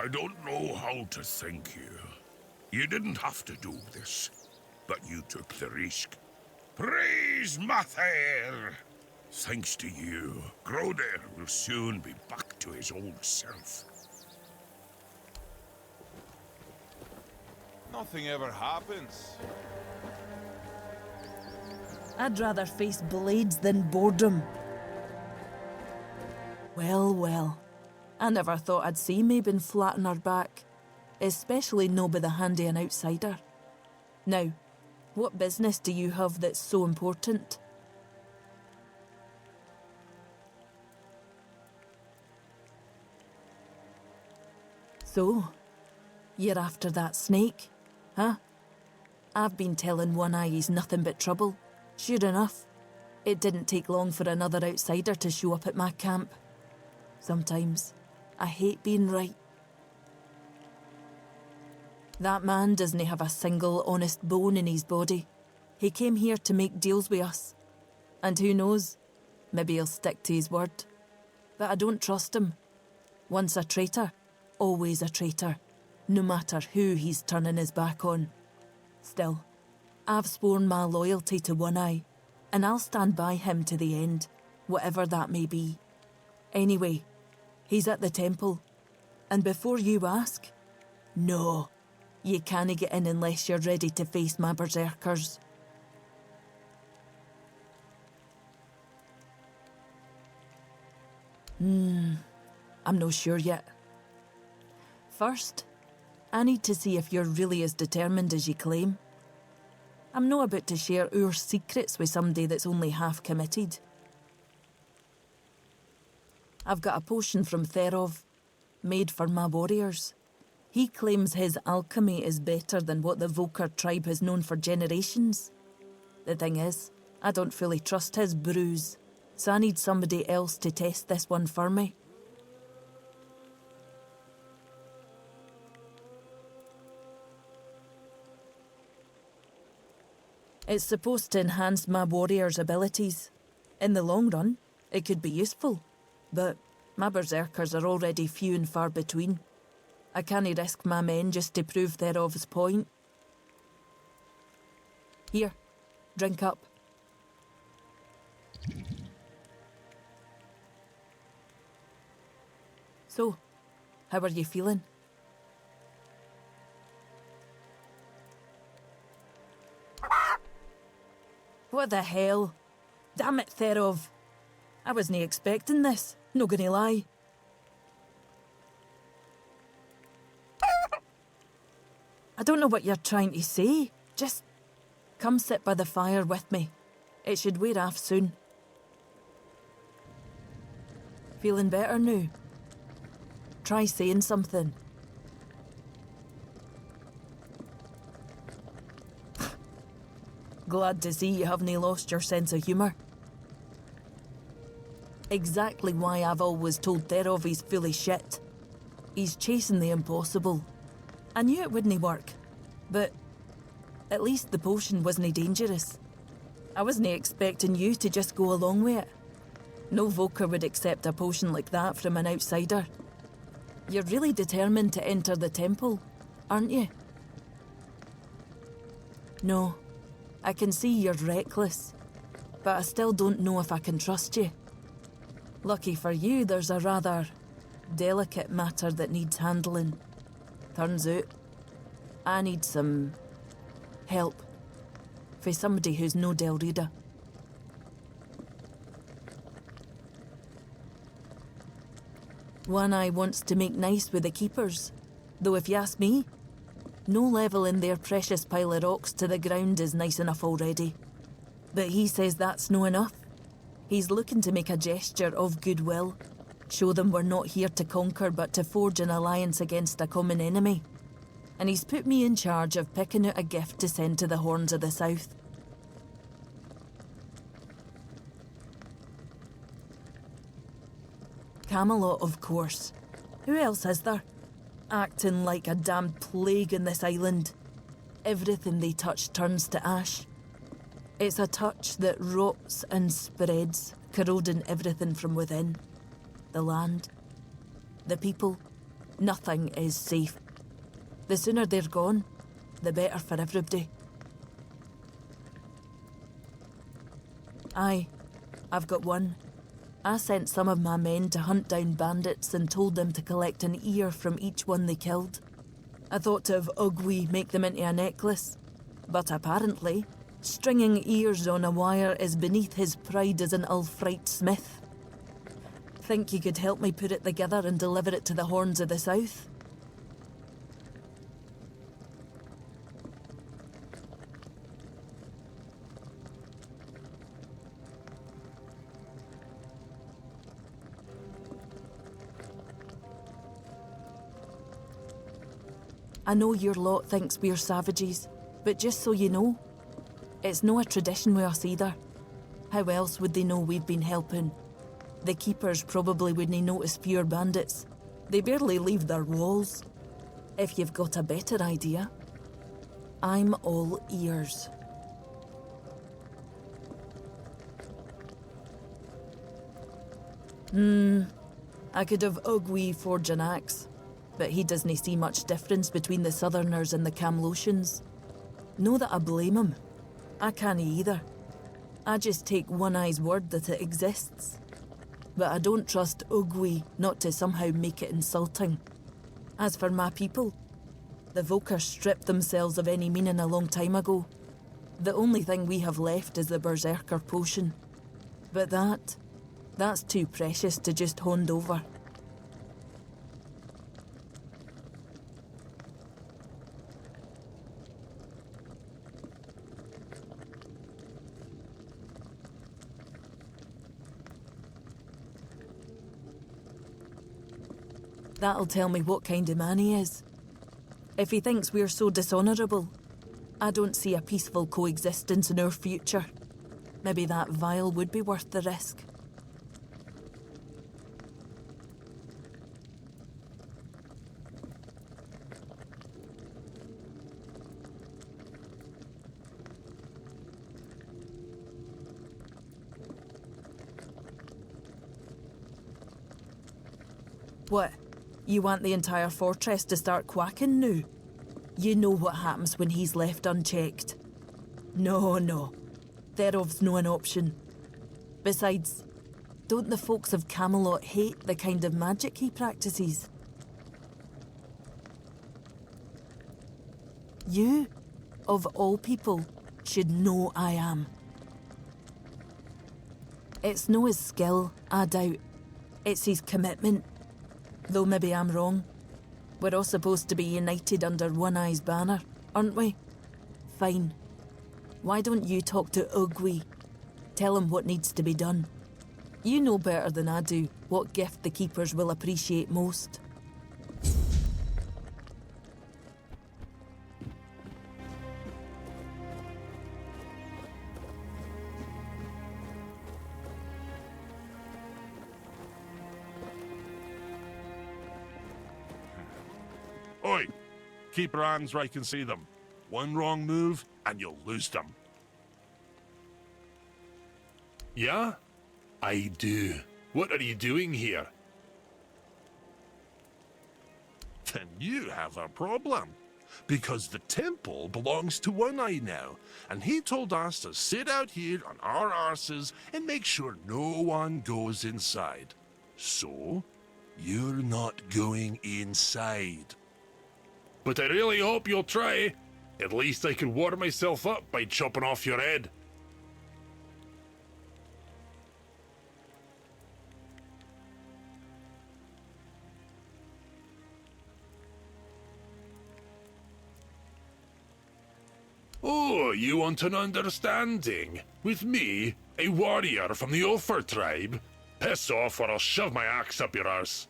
I don't know how to thank you. You didn't have to do this, but you took the risk. Praise Mathair! Thanks to you, Groder will soon be back to his old self. Nothing ever happens. I'd rather face blades than boredom. Well, well. I never thought I'd see Mabin flat on her back, especially no by the hand of an outsider. Now, what business do you have that's so important? So, you're after that snake, huh? I've been telling One Eye he's nothing but trouble. Sure enough, it didn't take long for another outsider to show up at my camp. Sometimes, I hate being right. That man doesn't have a single honest bone in his body. He came here to make deals with us. And who knows, maybe he'll stick to his word. But I don't trust him. Once a traitor, always a traitor, no matter who he's turning his back on. Still, I've sworn my loyalty to One Eye, and I'll stand by him to the end, whatever that may be. Anyway, he's at the temple, and before you ask, no, you can't get in unless you're ready to face my berserkers. I'm not sure yet. First, I need to see if you're really as determined as you claim. I'm not about to share our secrets with somebody that's only half committed. I've got a potion from Therov, made for my warriors. He claims his alchemy is better than what the Volker tribe has known for generations. The thing is, I don't fully trust his brews, so I need somebody else to test this one for me. It's supposed to enhance my warrior's abilities. In the long run, it could be useful, but my berserkers are already few and far between. I can't risk my men just to prove Therov's point. Here, drink up. So, how are you feeling? What the hell? Damn it, Therov. I wasn't expecting this, no gonna lie. I don't know what you're trying to say. Just come sit by the fire with me. It should wear off soon. Feeling better now? Try saying something. Glad to see you haven't lost your sense of humour. Exactly why I've always told Therov he's full of shit. He's chasing the impossible. I knew it wouldn't work, but at least the potion wasn't dangerous. I wasn't expecting you to just go along with it. No Volker would accept a potion like that from an outsider. You're really determined to enter the temple, aren't you? No, I can see you're reckless, but I still don't know if I can trust you. Lucky for you, there's a rather delicate matter that needs handling. Turns out, I need some help for somebody who's no Del Rita. One Eye wants to make nice with the keepers, though if you ask me, no level in their precious pile of rocks to the ground is nice enough already. But he says that's no enough. He's looking to make a gesture of goodwill, show them we're not here to conquer but to forge an alliance against a common enemy. And he's put me in charge of picking out a gift to send to the Horns of the South. Camelot, of course. Who else is there? Acting like a damn plague in this island. Everything they touch turns to ash. It's a touch that rots and spreads, corroding everything from within. The land, the people, Nothing is safe. The sooner they're gone, the better for everybody. Aye, I've got one. I sent some of my men to hunt down bandits and told them to collect an ear from each one they killed. I thought to have Ugwi make them into a necklace, but apparently, stringing ears on a wire is beneath his pride as an Ulfrite smith. Think you could help me put it together and deliver it to the Horns of the South? I know your lot thinks we're savages, but just so you know, it's no a tradition with us either. How else would they know we've been helping? The keepers probably wouldn't notice fewer bandits. They barely leave their walls. If you've got a better idea, I'm all ears. I could have Ugwi forge an axe, but he doesn't see much difference between the Southerners and the Camlosians. No that I blame him. I can't either. I just take One Eye's word that it exists. But I don't trust Ugwi not to somehow make it insulting. As for my people, the Volker stripped themselves of any meaning a long time ago. The only thing we have left is the Berserker potion. But that's too precious to just hand over. That'll tell me what kind of man he is. If he thinks we're so dishonourable, I don't see a peaceful coexistence in our future. Maybe that vial would be worth the risk. What? You want the entire fortress to start quacking now? You know what happens when he's left unchecked. No. Thereof's no an option. Besides, don't the folks of Camelot hate the kind of magic he practices? You, of all people, should know I am. It's no his skill, I doubt. It's his commitment. Though maybe I'm wrong. We're all supposed to be united under One Eye's banner, aren't we? Fine. Why don't you talk to Ugwi? Tell him what needs to be done. You know better than I do what gift the Keepers will appreciate most. Oi! Keep your hands where I can see them. One wrong move, and you'll lose them. Yeah? I do. What are you doing here? Then you have a problem. Because the temple belongs to One Eye now, and he told us to sit out here on our arses and make sure no one goes inside. So, you're not going inside. But I really hope you'll try. At least I can warm myself up by chopping off your head. Oh, you want an understanding? With me, a warrior from the Ulfer tribe? Piss off or I'll shove my axe up your arse.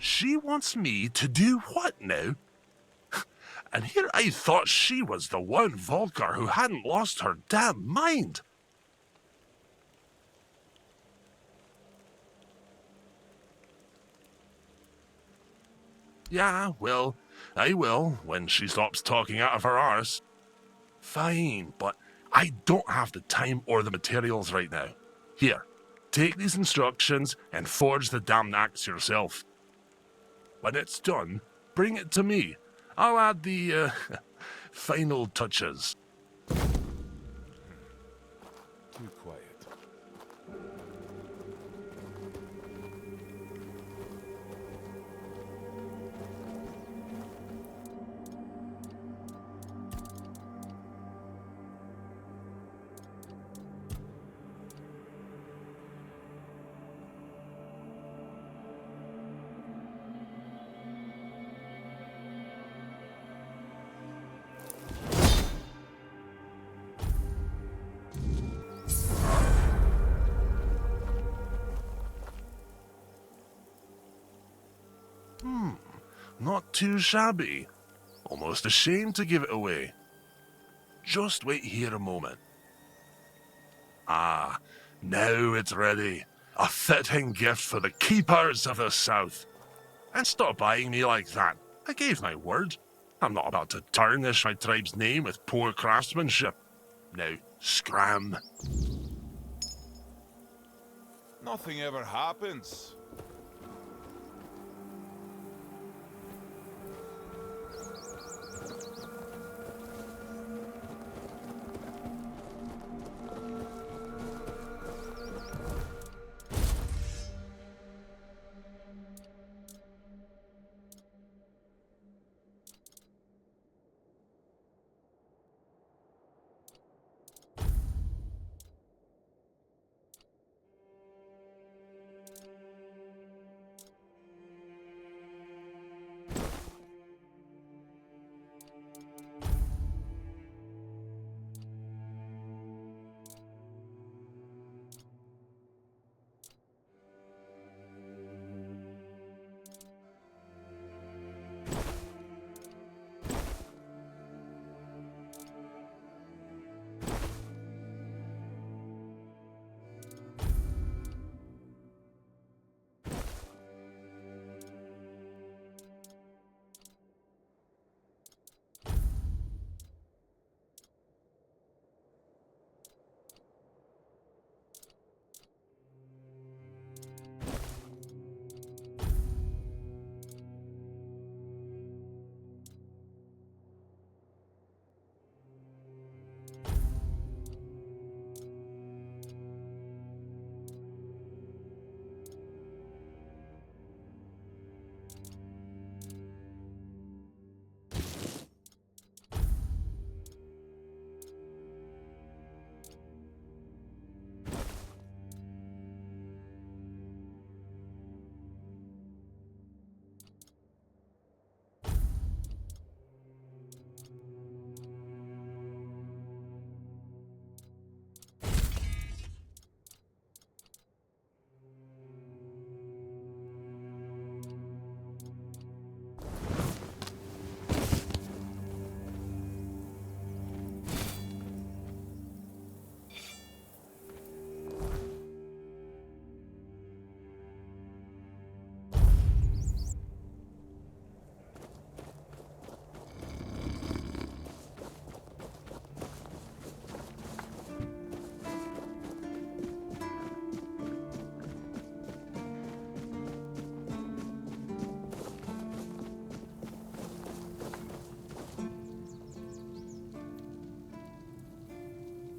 She wants me to do what now? And here I thought she was the one Volker who hadn't lost her damn mind. Yeah, well, I will when she stops talking out of her arse. Fine, but I don't have the time or the materials right now. Here, take these instructions and forge the damned axe yourself. When it's done, bring it to me. I'll add the, final touches. Too quiet. Not too shabby. Almost ashamed to give it away. Just wait here a moment. Ah, now it's ready. A fitting gift for the keepers of the South. And stop eyeing me like that. I gave my word. I'm not about to tarnish my tribe's name with poor craftsmanship. Now, scram. Nothing ever happens.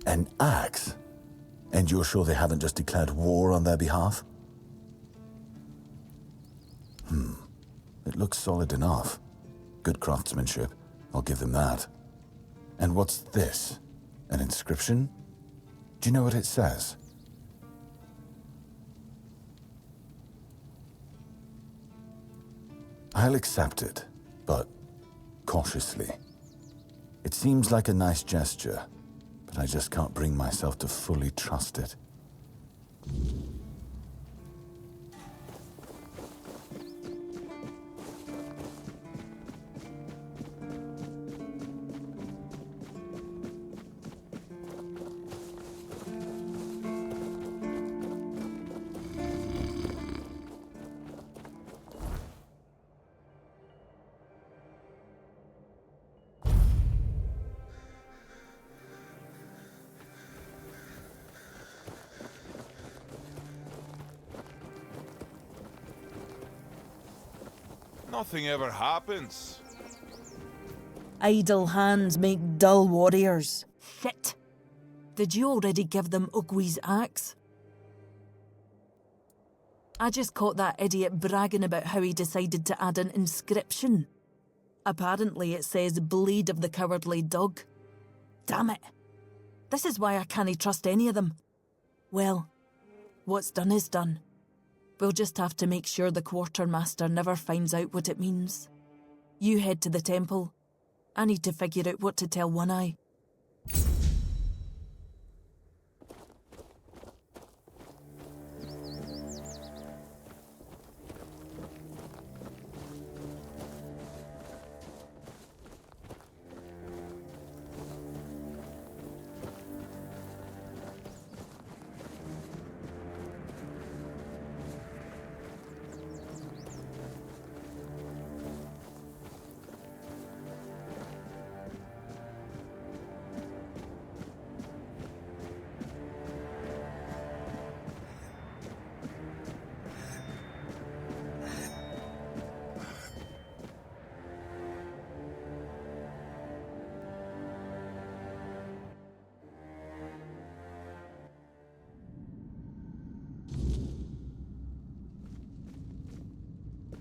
An axe? And you're sure they haven't just declared war on their behalf? It looks solid enough. Good craftsmanship, I'll give them that. And what's this? An inscription? Do you know what it says? I'll accept it, but cautiously. It seems like a nice gesture, but I just can't bring myself to fully trust it. Nothing ever happens. Idle hands make dull warriors. Shit! Did you already give them Ogwe's axe? I just caught that idiot bragging about how he decided to add an inscription. Apparently it says Blade of the Cowardly Dog. Damn it. This is why I can't trust any of them. Well, what's done is done. We'll just have to make sure the quartermaster never finds out what it means. You head to the temple. I need to figure out what to tell One Eye.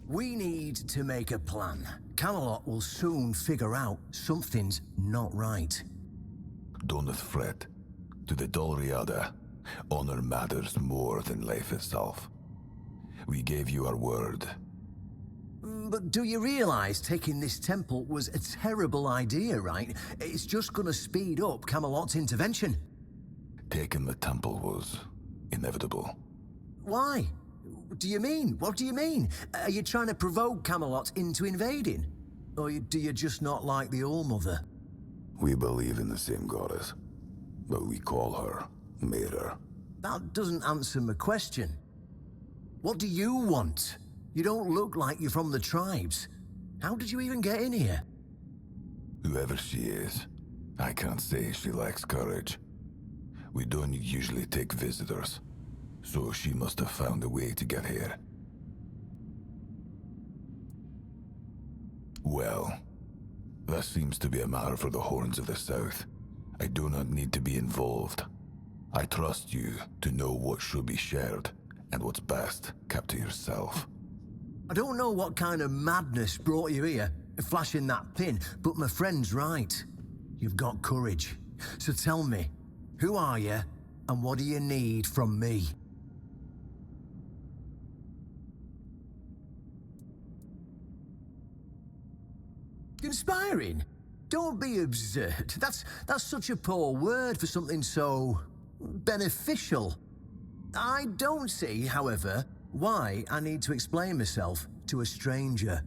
We need to make a plan. Camelot will soon figure out something's not right. Don'th fret. To the Dolriada, honor matters more than life itself. We gave you our word. But do you realize taking this temple was a terrible idea, right? It's just gonna speed up Camelot's intervention. Taking the temple was inevitable. Why? What do you mean? What do you mean? Are you trying to provoke Camelot into invading? Or do you just not like the All-Mother? We believe in the same goddess, but we call her Mera. That doesn't answer my question. What do you want? You don't look like you're from the tribes. How did you even get in here? Whoever she is, I can't say she lacks courage. We don't usually take visitors, so she must have found a way to get here. Well, that seems to be a matter for the Horns of the South. I do not need to be involved. I trust you to know what should be shared, and what's best kept to yourself. I don't know what kind of madness brought you here, flashing that pin, but my friend's right. You've got courage. So tell me, who are you, and what do you need from me? Conspiring? Don't be absurd. That's such a poor word for something so beneficial. I don't see, however, why I need to explain myself to a stranger.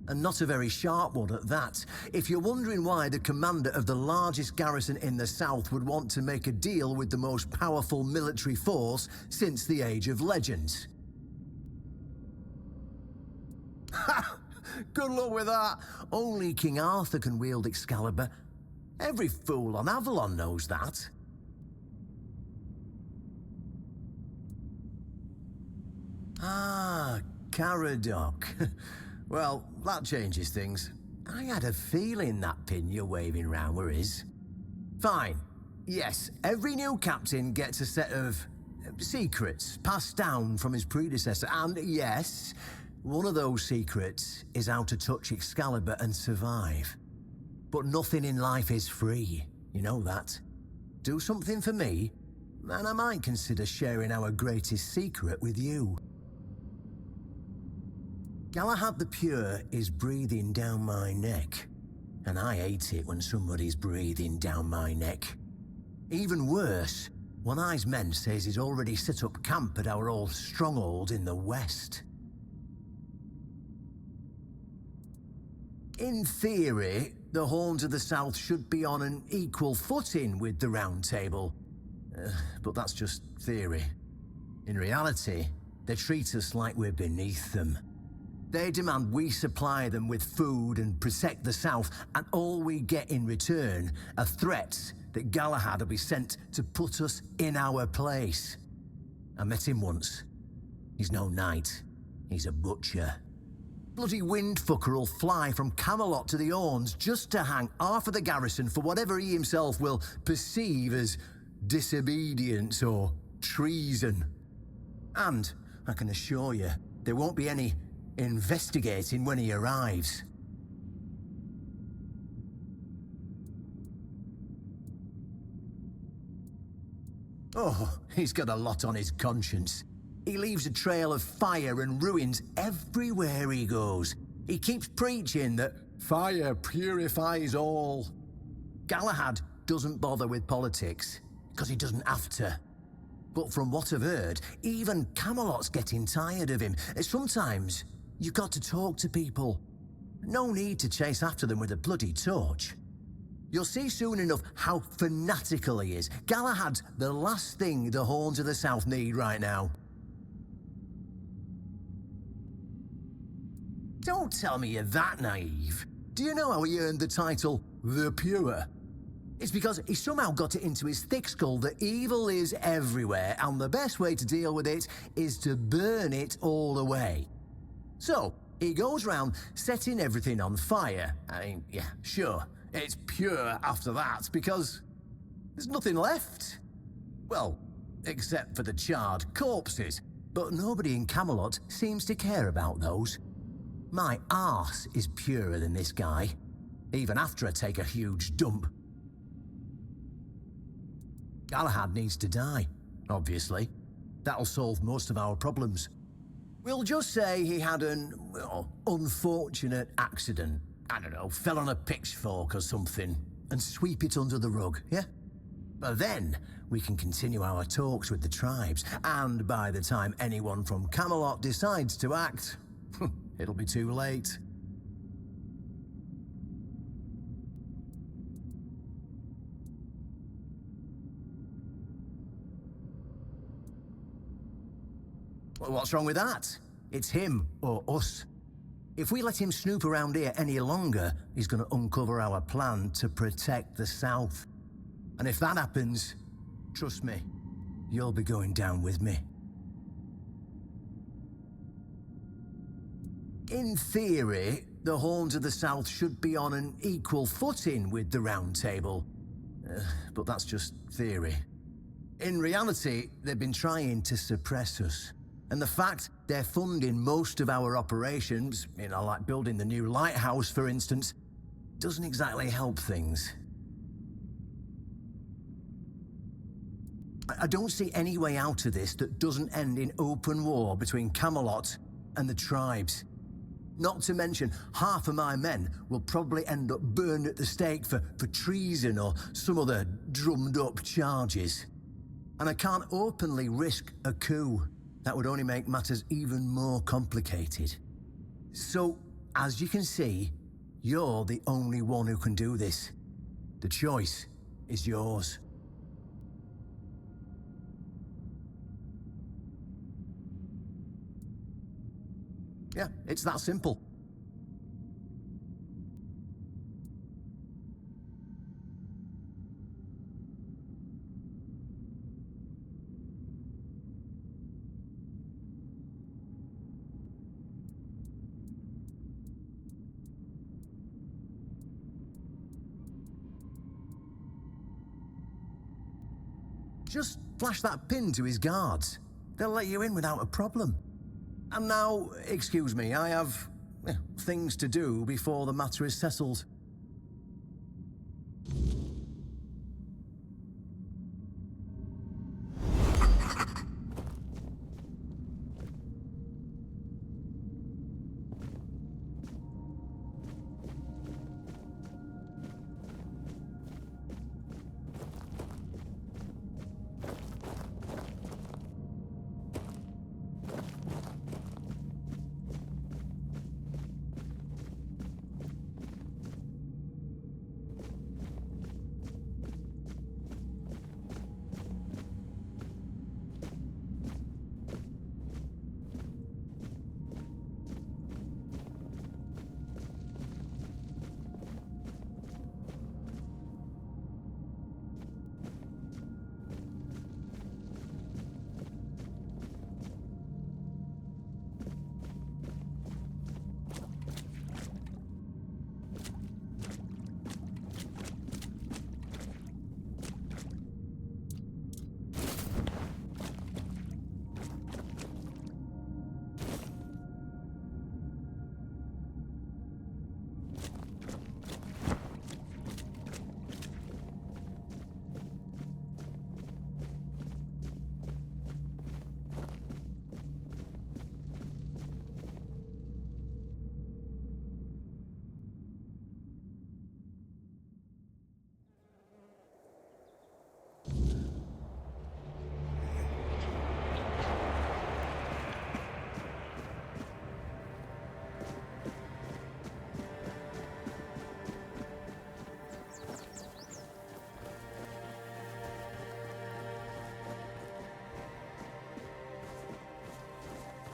And not a very sharp one at that. If you're wondering why the commander of the largest garrison in the south would want to make a deal with the most powerful military force since the Age of Legends. Ha! Good luck with that. Only King Arthur can wield Excalibur. Every fool on Avalon knows that. Ah, Caradoc. Well, that changes things. I had a feeling that pin you're waving around were his. Fine. Yes, every new captain gets a set of secrets passed down from his predecessor. And yes, one of those secrets is how to touch Excalibur and survive. But nothing in life is free. You know that. Do something for me, and I might consider sharing our greatest secret with you. Galahad the Pure is breathing down my neck, and I hate it when somebody's breathing down my neck. Even worse, One Eye's men says he's already set up camp at our old stronghold in the west. In theory, the Horns of the South should be on an equal footing with the Round Table, but that's just theory. In reality, they treat us like we're beneath them. They demand we supply them with food and protect the South, and all we get in return are threats that Galahad will be sent to put us in our place. I met him once. He's no knight. He's a butcher. Bloody windfucker will fly from Camelot to the Orns just to hang half of the garrison for whatever he himself will perceive as disobedience or treason. And I can assure you, there won't be any investigating when he arrives. Oh, he's got a lot on his conscience. He leaves a trail of fire and ruins everywhere he goes. He keeps preaching that fire purifies all. Galahad doesn't bother with politics, because he doesn't have to. But from what I've heard, even Camelot's getting tired of him. Sometimes, you've got to talk to people. No need to chase after them with a bloody torch. You'll see soon enough how fanatical he is. Galahad's the last thing the Horns of the South need right now. Don't tell me you're that naive. Do you know how he earned the title, The Pure? It's because he somehow got it into his thick skull that evil is everywhere, and the best way to deal with it is to burn it all away. So, he goes round setting everything on fire. I mean, yeah, sure, it's pure after that, because there's nothing left. Well, except for the charred corpses, but nobody in Camelot seems to care about those. My arse is purer than this guy, even after I take a huge dump. Galahad needs to die, obviously. That'll solve most of our problems. We'll just say he had an, unfortunate accident. I don't know, fell on a pitchfork or something, and sweep it under the rug, yeah? But then, we can continue our talks with the tribes, and by the time anyone from Camelot decides to act, it'll be too late. Well, what's wrong with that? It's him or us. If we let him snoop around here any longer, he's going to uncover our plan to protect the South. And if that happens, trust me, you'll be going down with me. In theory, the Horns of the South should be on an equal footing with the Round Table. But that's just theory. In reality, they've been trying to suppress us. And the fact they're funding most of our operations, like building the new lighthouse, for instance, doesn't exactly help things. I don't see any way out of this that doesn't end in open war between Camelot and the tribes. Not to mention, half of my men will probably end up burned at the stake for treason or some other drummed-up charges. And I can't openly risk a coup. That would only make matters even more complicated. So, as you can see, you're the only one who can do this. The choice is yours. Yeah, it's that simple. Just flash that pin to his guards. They'll let you in without a problem. And now, excuse me, I have things to do before the matter is settled.